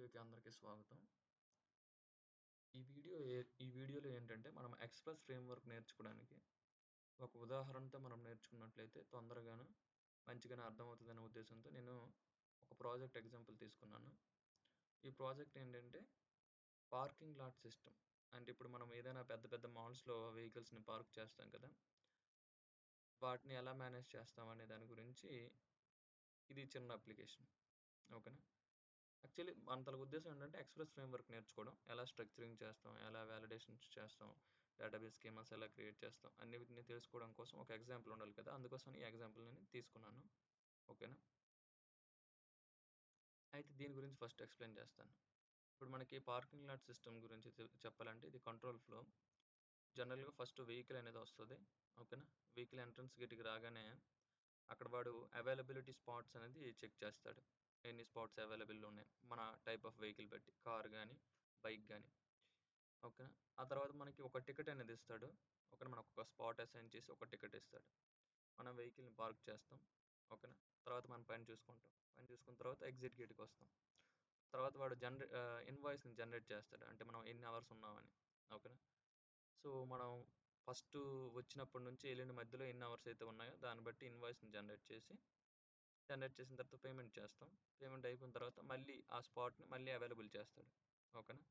వీడియోకి అందరికీ స్వాగతం. ఈ వీడియోలో ఏంటంటే మనం ఎక్స్‌ప్రెస్ ఫ్రేమ్‌వర్క్ నేర్చుకోవడానికి ఒక ఉదాహరణతో మనం నేర్చుకున్నట్లయితే తొందరగాను, మంచిగానే అర్థమవుతదనే ఉద్దేశంతో నేను ఒక ప్రాజెక్ట్ ఎగ్జాంపుల్ తీసుకున్నాను. ఈ ప్రాజెక్ట్ ఏంటంటే పార్కింగ్ లాట్ సిస్టమ్. అంటే ఇప్పుడు మనం ఏదైనా పెద్ద పెద్ద మాల్స్‌లో వెహికల్స్‌ని పార్క్ చేస్తాం కదా! వాటిని ఎలా మేనేజ్ చేస్తాం అనే దాని గురించి ఇది చిన్న అప్లికేషన్. ఓకేనా? యాక్చువల్లీ మన ఉద్దేశ్యం ఏంటంటే ఎక్స్‌ప్రెస్ ఫ్రేమ్‌వర్క్ నేర్చుకోవడం. ఎలా స్ట్రక్చరింగ్ చేస్తాం, ఎలా వాలిడేషన్స్ చేస్తాం, డేటాబేస్ స్కీమాస్ ఎలా క్రియేట్ చేస్తాం, అన్ని వీటిని తెలుసుకోవడం కోసం ఒక ఎగ్జాంపుల్ ఉండాలి కదా! అందుకోసమని ఈ ఎగ్జాంపుల్ నేను తీసుకున్నాను. ఓకేనా? అయితే దీని గురించి ఫస్ట్ ఎక్స్‌ప్లెయిన్ చేస్తాను. ఇప్పుడు మనకి పార్కింగ్ లాట్ సిస్టమ్ గురించి చెప్పాలంటే ఇది కంట్రోల్ ఫ్లో. జనరల్‌గా ఫస్ట్ వెహికల్ అనేది వస్తది. ఓకేనా? వెహికల్ ఎంట్రన్స్ గేట్‌కి రాగానే అక్కడ వాడు అవైలబిలిటీ స్పాట్స్ అనేది చెక్ చేస్తాడు. ఎన్ని స్పాట్స్ అవైలబుల్ ఉన్నాయి. మన టైప్ ఆఫ్ వెహికల్ బట్టి. కార్ గాని, బైక్ గాని. ఓకేనా. ఆ తర్వాత మనకి ఒక టికెట్ అనేది ఇస్తాడు. ఓకేనా. మనకు ఒక స్పాట్ అసైన్ చేసి ఒక టికెట్ ఇస్తాడు. మనం వెహికల్‌ని పార్క్ చేస్తాం. ఓకేనా. తర్వాత మన పని చూసుకుంటాం. పని చూసుకున్న తర్వాత ఎగ్జిట్ గేట్‌కి వస్తాం. తర్వాత వాడు ఇన్వాయిస్‌ని జనరేట్ చేస్తాడు. అంటే మనం ఎన్ని అవర్స్ ఉన్నామని. ఓకేనా. సో, మనం ఫస్టు వచ్చినప్పటి నుంచి ఎళ్ళిన మధ్యలో ఎన్ని అవర్స్ అయితే ఉన్నాయో దాన్ని బట్టి ఇన్వాయిస్‌ని జనరేట్ చేసిన తర్వాత పేమెంట్ చేస్తాం. పేమెంట్ అయిపోయిన తర్వాత మళ్ళీ ఆ స్పాట్‌ని మళ్ళీ అవైలబుల్ చేస్తాడు. ఓకేనా.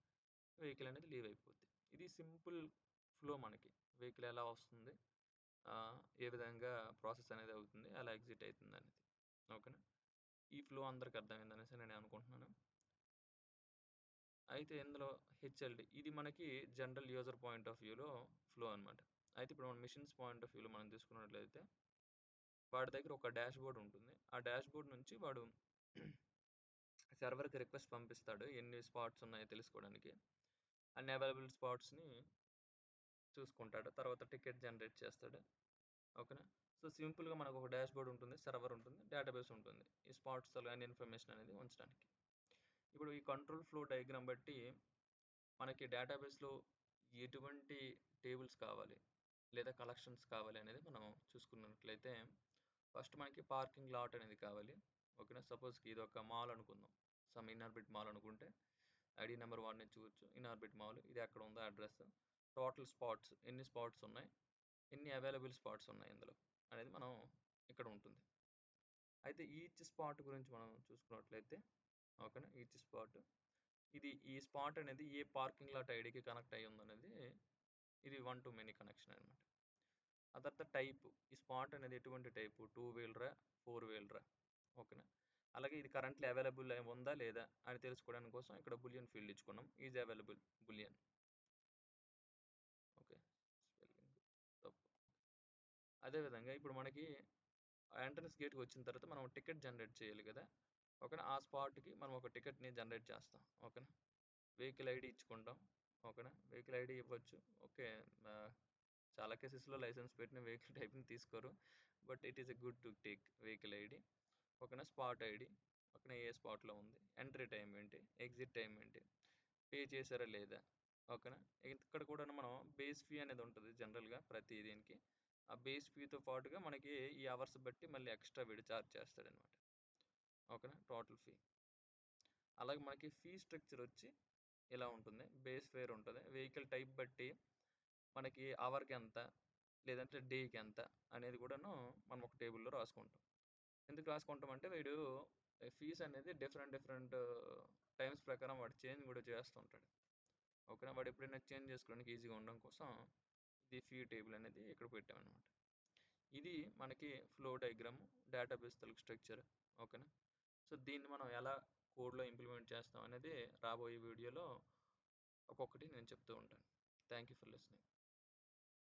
వెహికల్ అనేది లీవ్ అయిపోద్ది. ఇది సింపుల్ ఫ్లో మనకి. వెహికల్ ఎలా వస్తుంది, ఏ విధంగా ప్రాసెస్ అనేది అవుతుంది, ఎలా ఎగ్జిట్ అవుతుంది అనేది. ఓకేనా. ఈ ఫ్లో అందరికి అర్థమైందనేసి నేను అనుకుంటున్నాను. అయితే ఇందులో హెచ్ఎల్‌డి ఇది మనకి జనరల్ యూజర్ పాయింట్ ఆఫ్ వ్యూలో ఫ్లో అనమాట. అయితే ఇప్పుడు మన మిషన్స్ పాయింట్ ఆఫ్ వ్యూలో మనం తీసుకున్నట్లయితే వాడి దగ్గర ఒక డాష్‌బోర్డ్ ఉంటుంది. ఆ డాష్‌బోర్డ్ నుంచి వాడు సర్వర్‌కి రిక్వెస్ట్ పంపిస్తాడు. ఎన్ని స్పాట్స్ ఉన్నాయో తెలుసుకోవడానికి. అన్ని అవైలబుల్ స్పాట్స్‌ని చూసుకుంటాడు. తర్వాత టికెట్ జనరేట్ చేస్తాడు. ఓకేనా. సో, సింపుల్‌గా మనకు ఒక డాష్‌బోర్డ్ ఉంటుంది. సర్వర్ ఉంటుంది. డేటాబేస్ ఉంటుంది. ఈ స్పాట్స్‌లో అన్ని ఇన్ఫర్మేషన్ అనేది ఉంచడానికి. ఇప్పుడు ఈ కంట్రోల్ ఫ్లో డయాగ్రామ్ బట్టి మనకి డేటాబేస్‌లో ఎటువంటి టేబుల్స్ కావాలి, లేదా కలెక్షన్స్ కావాలి అనేది మనం చూసుకున్నట్లయితే ఫస్ట్ మనకి పార్కింగ్ లాట్ అనేది కావాలి. ఓకేనా. సపోజ్‌కి ఇది ఒక మాల్ అనుకుందాం. సమ్ ఇన్ఆర్బిట్ మాల్ అనుకుంటే ఐడీ నెంబర్ వాడిని చూడొచ్చు. ఇన్ఆర్బిట్ మాల్ ఇది ఎక్కడ ఉందో అడ్రస్, టోటల్ స్పాట్స్ ఎన్ని స్పాట్స్ ఉన్నాయి, ఎన్ని అవైలబుల్ స్పాట్స్ ఉన్నాయి ఇందులో అనేది మనం ఇక్కడ ఉంటుంది. అయితే ఈచ్ స్పాట్ గురించి మనం చూసుకున్నట్లయితే ఓకేనా. ఈచ్ స్పాట్ ఈ స్పాట్ అనేది ఏ పార్కింగ్ లాట్ ఐడికి కనెక్ట్ అయ్యి ఉందనేది ఇది వన్ టు మెనీ కనెక్షన్ అనమాట. ఆ తర్వాత టైప్ ఈ స్పాట్ అనేది ఎటువంటి టైపు 2 వీలరా 4 వీలరా. ఓకేనా. అలాగే ఇది కరెంట్లీ అవైలబుల్ ఉందా లేదా అని తెలుసుకోవడానికి కోసం ఇక్కడ బులియన్ ఫీల్డ్ ఇచ్చుకున్నాం. Is available boolean. Okay. Spelling తప్పు. అదేవిధంగా ఇప్పుడు మనకి ఎంట్రన్స్ గేట్‌కి వచ్చిన తర్వాత మనం టికెట్ జనరేట్ చేయాలి కదా! ఓకేనా. ఆ స్పాట్‌కి మనం ఒక టికెట్‌ని జనరేట్ చేస్తాం. ఓకేనా. వెహికల్ ఐడీ ఇచ్చుకుంటాం. ఓకేనా. వెహికల్ ఐడీ ఇవ్వచ్చు. ఓకే. ఆహ్, చాలా కేసెస్‌లో లైసెన్స్ పెట్టిన వెహికల్ టైప్‌ని తీసుకోరు. But it is a good to take vehicle ID. ఓకేనా. Spot ID. ఓకేనా. ఏ స్పాట్‌లో ఉంది. ఎంట్రీ టైమ్ ఏంటి? ఎగ్జిట్ టైమ్ ఏంటి? పే చేశారా లేదా? ఓకేనా. ఇక్కడ కూడా మనం బేస్ ఫీ అనేది ఉంటది జనరల్‌గా ప్రతి దీనికి. ఆ బేస్ ఫీతో పాటుగా మనకి ఈ అవర్స్ బట్టి మళ్ళీ ఎక్స్‌ట్రా వీడు చార్జ్ చేస్తాడనమాట. ఓకేనా. Total fee. అలాగే మనకి ఫీ స్ట్రక్చర్ వచ్చి ఇలా ఉంటుంది. బేస్ ఫేర్ ఉంటది. వెహికల్ టైప్ బట్టి మనకి అవర్‌కి ఎంత, లేదంటే డేకి ఎంత అనేది కూడాను మనం ఒక టేబుల్‌లో రాసుకుంటాం. ఎందుకు రాసుకుంటాం అంటే వీడు ఫీస్ అనేది డిఫరెంట్ టైమ్స్ ప్రకారం వాడు చేంజ్ కూడా చేస్తుంటాడు. ఓకేనా. వాడు ఎప్పుడైనా చేంజ్ చేసుకోవడానికి ఈజీగా ఉండడం కోసం ఇది ఫీ టేబుల్ అనేది ఇక్కడ పెట్టామన్నమాట. ఇది మనకి ఫ్లో డయాగ్రామ్, డేటాబేస్ తాలూకు స్ట్రక్చర్. ఓకేనా. సో, దీన్ని మనం ఎలా కోడ్‌లో ఇంప్లిమెంట్ చేస్తాం అనేది రాబోయే వీడియోలో ఒక్కొక్కటి నేను చెప్తూ ఉంటాను. Thank you for listening.